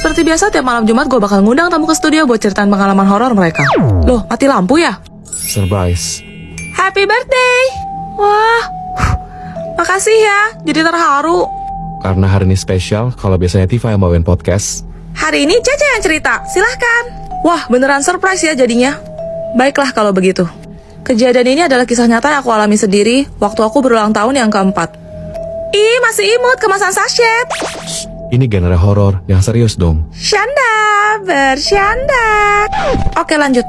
Seperti biasa, tiap malam Jumat gue bakal ngundang tamu ke studio buat ceritain pengalaman horor mereka. Loh, mati lampu ya? Surprise. Happy birthday! Wah, makasih ya, jadi terharu. Karena hari ini spesial, kalau biasanya Tifa yang bawain podcast, Hari ini Cece yang cerita, silahkan. Wah, beneran surprise ya jadinya. Baiklah kalau begitu. Kejadian ini adalah kisah nyata yang aku alami sendiri waktu aku berulang tahun yang keempat. Ih, masih imut kemasan sachet. ini genre horor yang serius dong. Syanda, bersyanda. Oke, lanjut.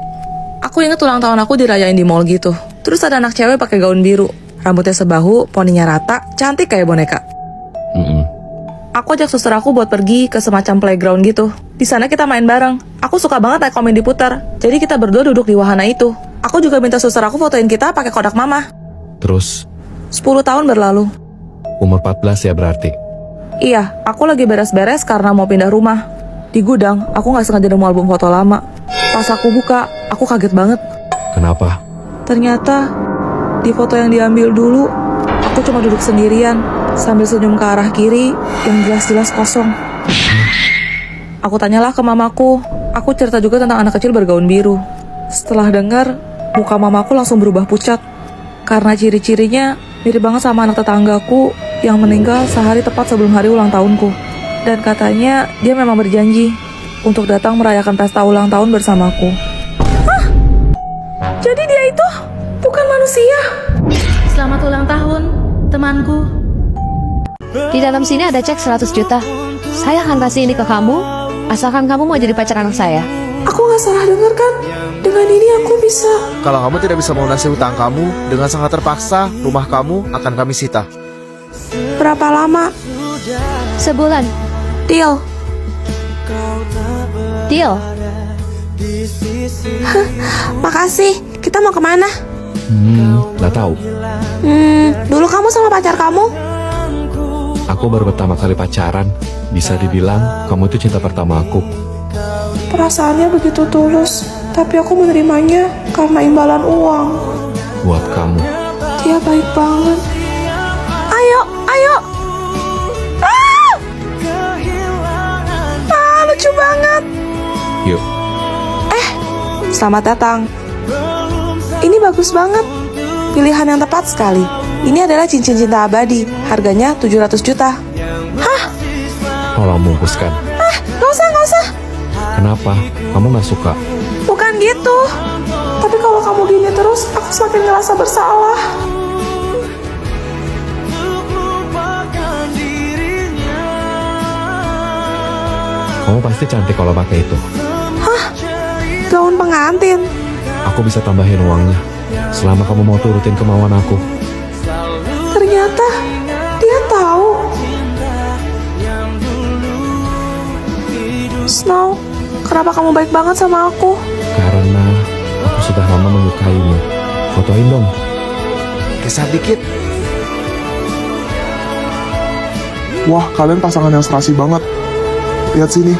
Aku inget ulang tahun aku dirayain di mall gitu. Terus ada anak cewek pakai gaun biru, rambutnya sebahu, poninya rata, cantik kayak boneka. Aku ajak suster aku buat pergi ke semacam playground gitu. Di sana kita main bareng. Aku suka banget naik komen diputar. Jadi kita berdua duduk di wahana itu. Aku juga minta suster aku fotoin kita pakai kodak mama. Terus, 10 tahun berlalu. umur 14 ya berarti. Iya, aku lagi beres-beres karena mau pindah rumah. Di gudang, aku gak sengaja nemu album foto lama. Pas aku buka, aku kaget banget. Kenapa? Ternyata, di foto yang diambil dulu, aku cuma duduk sendirian, sambil senyum ke arah kiri, yang jelas-jelas kosong. Aku tanyalah ke mamaku, aku cerita juga tentang anak kecil bergaun biru. Setelah dengar, muka mamaku langsung berubah pucat. Karena ciri-cirinya mirip banget sama anak tetanggaku yang meninggal sehari tepat sebelum hari ulang tahunku. Dan katanya dia memang berjanji untuk datang merayakan pesta ulang tahun bersamaku. Hah? Jadi dia itu bukan manusia? Selamat ulang tahun, temanku. Di dalam sini ada cek 100 juta. Saya akan kasih ini ke kamu, asalkan kamu mau jadi pacar anak saya. Aku gak salah dengar kan? Dengan ini aku bisa... Kalau kamu tidak bisa melunasi hutang kamu, dengan sangat terpaksa, rumah kamu akan kami sita. Berapa lama? Sebulan. Deal. Deal. Makasih. Kita mau kemana? Gak tahu. Dulu kamu sama pacar kamu? Aku baru pertama kali pacaran. Bisa dibilang, kamu itu cinta pertama aku. Perasaannya begitu tulus, tapi aku menerimanya karena imbalan uang. Buat kamu. Dia baik banget. Ayo, ayo. Lucu banget. Yuk. Selamat datang. Ini bagus banget. Pilihan yang tepat sekali. Ini adalah cincin cinta abadi. Harganya 700 juta. Hah? Tolong bungkuskan. Gak usah, gak usah. Kenapa? Kamu gak suka? Bukan gitu. Tapi kalau kamu gini terus, aku semakin ngerasa bersalah. Kamu pasti cantik kalau pakai itu. Gaun pengantin. Aku bisa tambahin uangnya selama kamu mau turutin kemauan aku. Ternyata dia tahu. Snow, kenapa kamu baik banget sama aku? Karena aku sudah lama menyukaimu. Fotoin dong. Geser dikit. Wah, kalian pasangan yang serasi banget. Lihat sini.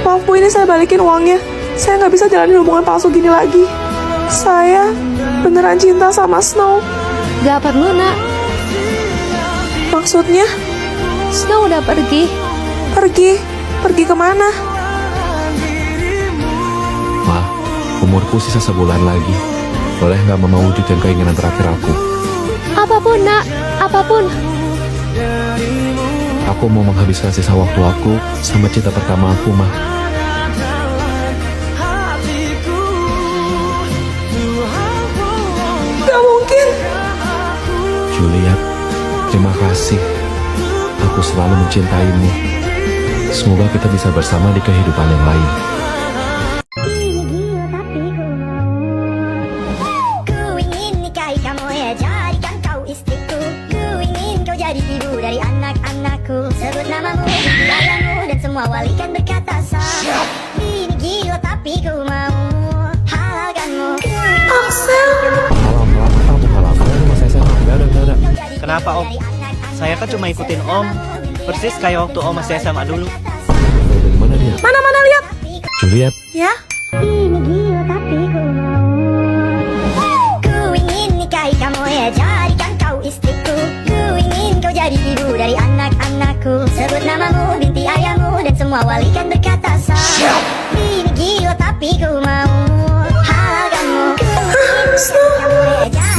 Maaf Bu, ini saya balikin uangnya. Saya nggak bisa jalanin hubungan palsu gini lagi. Saya beneran cinta sama Snow. Gak perlu, nak. Maksudnya, Snow udah pergi. pergi kemana? Ma, umurku sisa sebulan lagi. Boleh gak mama wujudin keinginan terakhir aku? Apapun, nak. Apapun. Aku mau menghabiskan sisa waktu aku sama cinta pertama aku, Ma. Gak mungkin. Juliet, terima kasih. Aku selalu mencintaimu. Semoga kita bisa bersama di kehidupan yang lain. Ku ingin nikahi kamu ya, jadikan kau istriku. Ku ingin kau jadi ibu dari anak-anakku. Sebut namamu di layarmu dan semua wali kan berkata sah. Ini gila tapi ku mau halalkanmu. Axel. Kenapa Om? Saya kan cuma ikutin Om. Persis kayak waktu Om masih SMA dulu. Dari mana dia? Mana lihat? Juliet, Ya. Ini gila tapi ku mau. Ku ingin nikahi kamu ya, jadikan kau istriku. Ku ingin kau jadi ibu dari anak anakku. Sebut namamu, binti ayahmu, dan semua wali kan berkata sah. Ini gila tapi ku mau halalkanmu.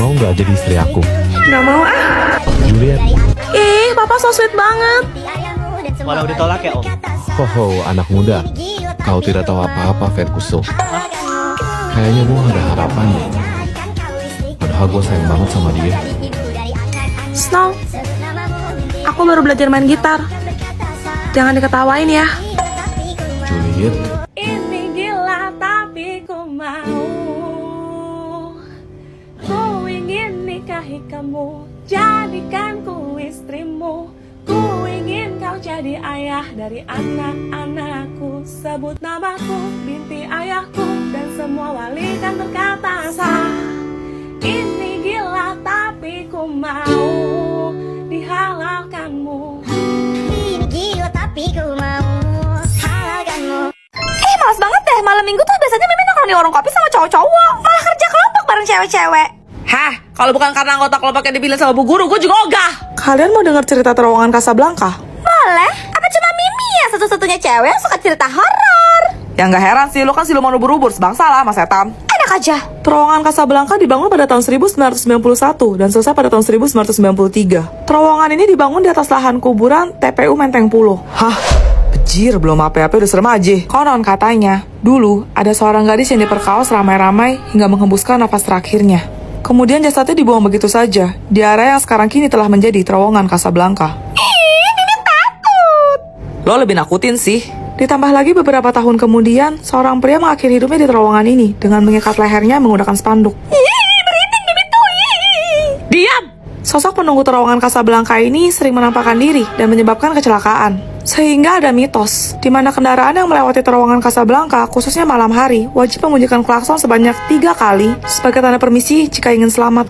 Mau nggak jadi istri aku? Nggak mau ah. Juliet, Ih, papa so sweet banget. Walau ditolak ya, Om. hoho anak muda, kau tidak tahu apa-apa Ferguson. Kayaknya gue ada harapan deh. Padahal gue sayang banget sama dia. Snow, aku baru belajar main gitar. Jangan diketawain ya. Juliet, Ini gila tapi ku mau. Ku ingin nikahi kamu, jadikan ku istrimu. Ku ingin kau jadi ayah dari anak-anakku. Sebut namaku, binti ayahku, dan semua wali kan berkata sah. Ini gila tapi ku mau dihalalkanmu. Ini gila tapi ku mau halalkanmu. Males banget deh, malam minggu tuh biasanya Mimin nongkrong di warung kopi sama cowok-cowok, malah kerja kelompok bareng cewek-cewek. Hah, kalau bukan karena anggota kelompok yang dipilih sama bu guru, gue juga ogah. Kalian mau dengar cerita terowongan Casablanca? Boleh, apa cuma Mimi ya satu-satunya cewek yang suka cerita horor? Ya nggak heran sih, lo kan siluman ubur-ubur, sebangsa lah sama setan. Enak aja. Terowongan Casablanca dibangun pada tahun 1991 dan selesai pada tahun 1993. Terowongan ini dibangun di atas lahan kuburan TPU Menteng Pulo. Hah? Bejir, belum apa-apa udah serem aja. Konon katanya, dulu ada seorang gadis yang diperkaos ramai-ramai hingga menghembuskan nafas terakhirnya. Kemudian jasadnya dibuang begitu saja di area yang sekarang kini telah menjadi terowongan Casablanca. Ih, Mimin takut. Lo lebih nakutin sih. Ditambah lagi beberapa tahun kemudian, seorang pria mengakhiri hidupnya di terowongan ini dengan mengikat lehernya menggunakan spanduk. Ih, merinding Mimin tuh. Ih. Diam! Sosok penunggu terowongan Casablanca ini sering menampakkan diri dan menyebabkan kecelakaan. Sehingga ada mitos, di mana kendaraan yang melewati terowongan Casablanca, khususnya malam hari, wajib membunyikan klakson sebanyak 3 kali sebagai tanda permisi jika ingin selamat.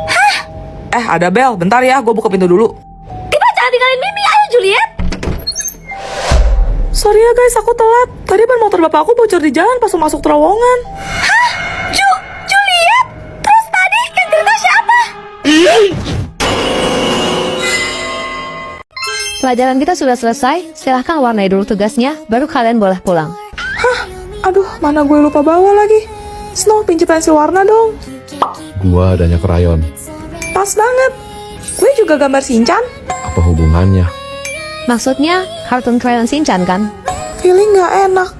Hah? Ada bel, bentar ya, gue buka pintu dulu. Tiba, jangan tinggalin Mimi, ayo Juliet. Sorry ya guys, aku telat. Tadi ban motor bapak aku bocor di jalan pas masuk terowongan. Hah? Juliet? Terus tadi yang cerita siapa? Pelajaran kita sudah selesai, silahkan warnai dulu tugasnya, baru kalian boleh pulang. Aduh, mana gue lupa bawa lagi. Snow, pinjem pensil warna dong. gua adanya krayon. Pas banget. Gue juga gambar Shinchan. Apa hubungannya? Maksudnya, kartun krayon Shinchan kan? Feeling gak enak.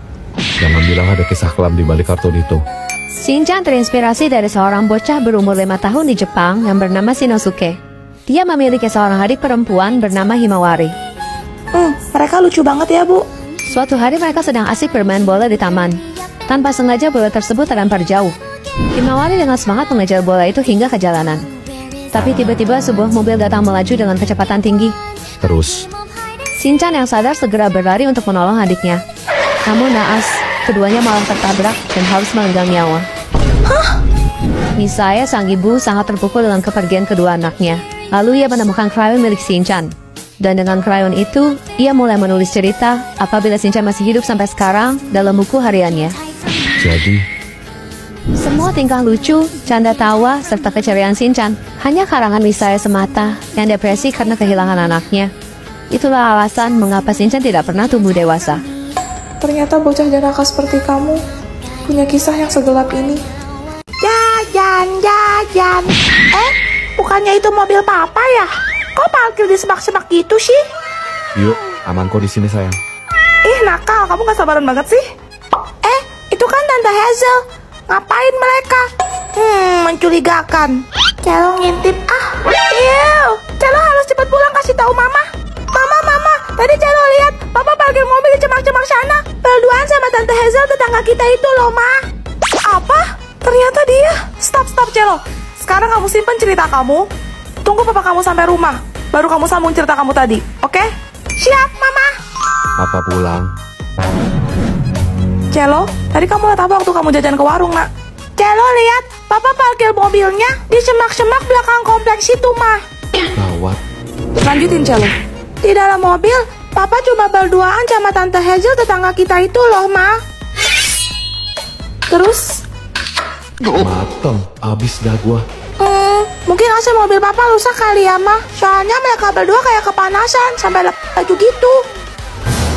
Jangan bilang ada kisah kelam di balik kartun itu. Shinchan terinspirasi dari seorang bocah berumur 5 tahun di Jepang yang bernama Shinosuke. Dia memiliki seorang adik perempuan bernama Himawari. Mereka lucu banget ya, Bu. Suatu hari mereka sedang asik bermain bola di taman. Tanpa sengaja bola tersebut terlempar jauh. Himawari dengan semangat mengejar bola itu hingga ke jalanan. Tapi tiba-tiba sebuah mobil datang melaju dengan kecepatan tinggi. Terus, Shinchan yang sadar segera berlari untuk menolong adiknya. Namun naas, keduanya malah tertabrak dan harus melenggang nyawa. Misaya sang ibu sangat terpukul dengan kepergian kedua anaknya. Lalu ia menemukan krayon milik Shinchan. Dan dengan krayon itu, ia mulai menulis cerita apabila Shinchan masih hidup sampai sekarang dalam buku hariannya. jadi Semua tingkah lucu, canda tawa, serta keceriaan Shinchan hanya karangan Misaya semata yang depresi karena kehilangan anaknya. Itulah alasan mengapa Shinchan tidak pernah tumbuh dewasa. Ternyata bocah jenaka seperti kamu punya kisah yang segelap ini. Jajan. Bukannya itu mobil papa ya? Kok parkir di semak-semak gitu sih? yuk, aman kok di sini sayang. Ih, nakal. Kamu gak sabaran banget sih. Itu kan Tante Hazel. Ngapain mereka? Mencurigakan. Celo ngintip. Celo harus cepat pulang kasih tahu Mama. Mama, tadi Celo lihat Papa parkir mobil di cemak-cemak sana. Berduaan sama Tante Hazel tetangga kita itu loh, Ma. Apa? Ternyata dia. Stop, Celo. Sekarang kamu simpen cerita kamu. Tunggu papa kamu sampai rumah. Baru kamu sambung cerita kamu tadi. Oke? Siap, Mama. Papa pulang. Celo, tadi kamu lihat apa waktu kamu jajan ke warung, nak? Celo lihat Papa parkir mobilnya di semak-semak belakang kompleks itu, Ma. Gawat. Lanjutin, Celo. Di dalam mobil, Papa cuma berduaan sama Tante Hazel tetangga kita itu loh, Ma. Terus? Mateng, abis dah gua. Mungkin AC mobil papa rusak kali ya, Ma. Soalnya mereka berdua kayak kepanasan sampai lepas baju gitu.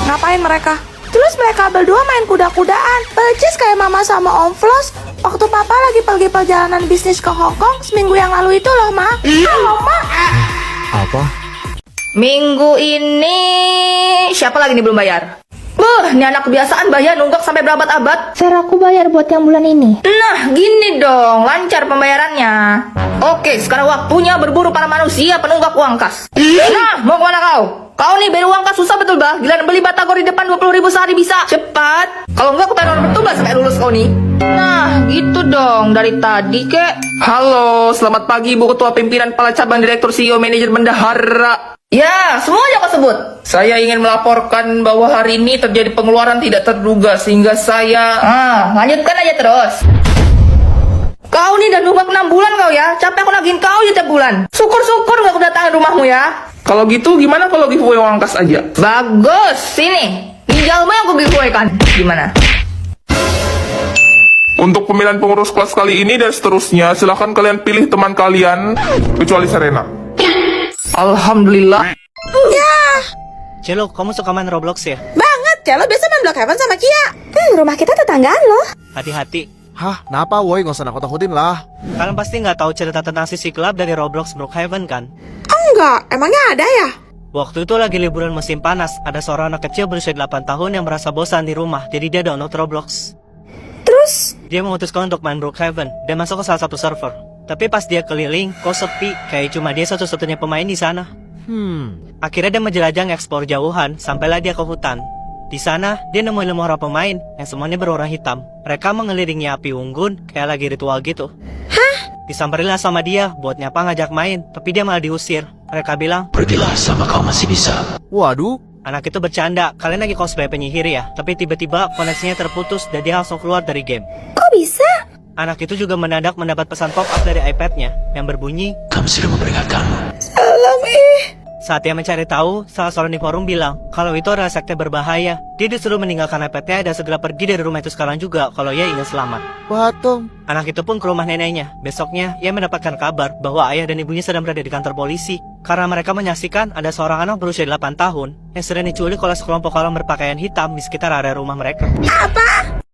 Ngapain mereka? Terus mereka berdua main kuda-kudaan. Percis kayak Mama sama Om Flos waktu papa lagi pergi perjalanan bisnis ke Hong Kong seminggu yang lalu itu loh, Ma. Halo, Ma. Apa? Minggu ini siapa lagi nih belum bayar? Ini anak kebiasaan bayar nunggak sampai berabad-abad. Fer, aku bayar buat yang bulan ini. Nah, gini dong, lancar pembayarannya. Oke, sekarang waktunya berburu para manusia penunggak uang kas. Nah, mau kemana kau? Kau nih bayar uang kas susah betul bah. Gila beli batagor di depan 20.000 sehari bisa. Cepat. Kalau enggak aku taruh betul bah sampai lulus kau nih. Nah, gitu dong dari tadi kek. Halo, selamat pagi Bu Ketua Pimpinan Kepala Cabang Direktur CEO Manajer Bendahara. Ya, semuanya kau sebut. Saya ingin melaporkan bahwa hari ini terjadi pengeluaran tidak terduga sehingga saya... Lanjutkan aja terus. Kau nih udah nunggak 6 bulan kau ya. Capek aku nagihin kau aja tiap bulan. Syukur-syukur gak aku datangin rumahmu ya. Kalau gitu gimana kalau giveaway uang kas aja? Bagus, sini. Ginjalmu yang aku giveaway-kan. Gimana? Untuk pemilihan pengurus kelas kali ini dan seterusnya, silahkan kalian pilih teman kalian, kecuali Serena. Alhamdulillah. Celo, kamu suka main Roblox ya? Banget, Celo biasa main Block Heaven sama Kia. Rumah kita tetanggaan loh. Hati-hati. Hah, kenapa woi? Nggak usah nakut-nakutin lah. Kalian pasti nggak tahu cerita tentang sisi club dari Roblox Brookhaven kan? Enggak, emangnya ada ya? Waktu itu lagi liburan musim panas, ada seorang anak kecil berusia 8 tahun yang merasa bosan di rumah, jadi dia download Roblox. Terus? Dia memutuskan untuk main Brookhaven dan masuk ke salah satu server. Tapi pas dia keliling, kok sepi, kayak cuma dia satu-satunya pemain di sana. Akhirnya dia menjelajah ngeksplor jauhan, sampailah dia ke hutan. Di sana, dia nemuin 5 orang pemain yang semuanya berwarna hitam. Mereka mengelilingi api unggun, kayak lagi ritual gitu. Disamperinlah sama dia, buat nyapa ngajak main, tapi dia malah diusir. Mereka bilang, Pergilah sama kau masih bisa. Waduh, anak itu bercanda, kalian lagi cosplay penyihir ya? Tapi tiba-tiba koneksinya terputus dan dia langsung keluar dari game. Kok bisa? Anak itu juga mendadak mendapat pesan pop-up dari iPad-nya yang berbunyi, Kami sudah memperingatkanmu. Salam saat dia mencari tahu, salah seorang di forum bilang kalau itu adalah sekte berbahaya. Dia disuruh meninggalkan iPad-nya dan segera pergi dari rumah itu sekarang juga kalau ia ingin selamat. patung. Anak itu pun ke rumah neneknya. Besoknya, ia mendapatkan kabar bahwa ayah dan ibunya sedang berada di kantor polisi. Karena mereka menyaksikan ada seorang anak berusia 8 tahun yang sedang diculik oleh sekelompok orang berpakaian hitam di sekitar area rumah mereka. Apa?